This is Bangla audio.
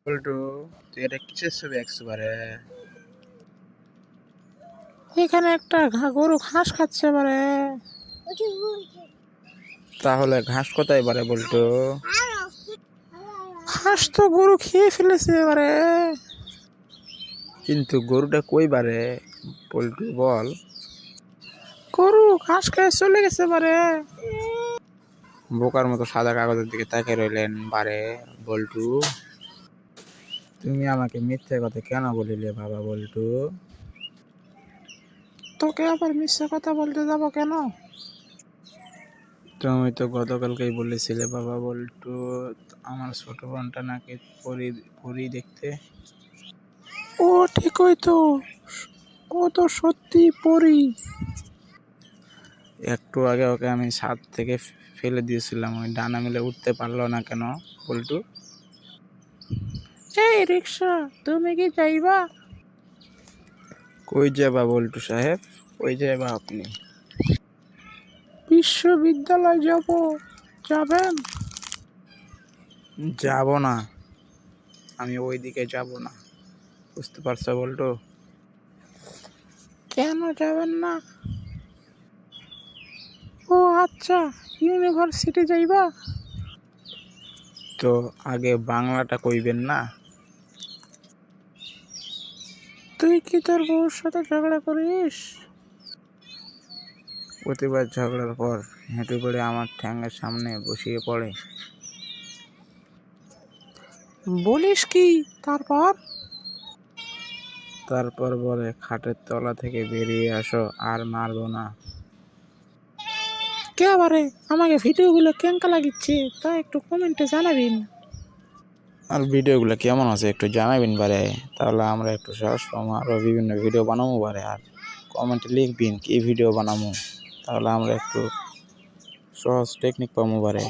বল্টু, তুই এটা কিসের ছবি আঁকছো বারে? এখানে একটা গরু ঘাস খাচ্ছে বারে। তাহলে ঘাস কোথায় বারে বল্টু? ঘাস তো গরু খেয়ে ফেলেছে এবারে। কিন্তু গরুটা কই বারে বল্টু বল? গরু ঘাস খেয়ে চলে গেছে বারে। বোকার মতো সাদা কাগজের দিকে তাকিয়ে রইলেন বারে বল্টু। তুমি আমাকে মিথ্যে কথা কেন বলিলে বাবা বল্টু? তোকে আবার মিথ্যে কথা বলতে যাব কেন? তুমি তো গতকালকেই বলেছিলে বাবা বল্টু, আমার ছোট বোনটা নাকি পরি দেখতে। ও ঠিকই তো, ও তো সত্যি পরি। একটু আগে ওকে আমি ছাদ থেকে ফেলে দিয়েছিলাম, ওই ডানা মেলে উঠতে পারলো না কেন বল্টু? এই রিক্সা, তুমি কি যাইবা? কই যাবা বল্টু সাহেব, কই যাবা আপনি? বিশ্ববিদ্যালয় যাব, যাবেন? যাব না, আমি ওই দিকে যাব না, বুঝতে পারছো বল্টু? কেন যাবেন না? ও আচ্ছা, ইউনিভার্সিটি যাইবা? তো আগে বাংলাটা কইবেন না? তুই কি তোর বউর সাথে ঝগড়া করিস? প্রতিবার ঝগড়ার পর হেঁটে পড়ে আমার ঠ্যাঙ্গের সামনে বসিয়ে পড়ে। বলিস কি? তারপর বলে, খাটের তলা থেকে বেরিয়ে আসো, আর মারবো না। কে বারে আমাকে ভিডিওগুলো কেঙ্কা লাগিচ্ছে তা একটু কমেন্টে জানাবেন। আর ভিডিওগুলো কেমন আছে একটু জানাবেন বারে, তাহলে আমরা একটু সাহস পাবো আরও বিভিন্ন ভিডিও বানাবো বারে। আর কমেন্টে লিখবেন কি ভিডিও বানাবো, তাহলে আমরা একটু সহজ টেকনিক পাবো বারে।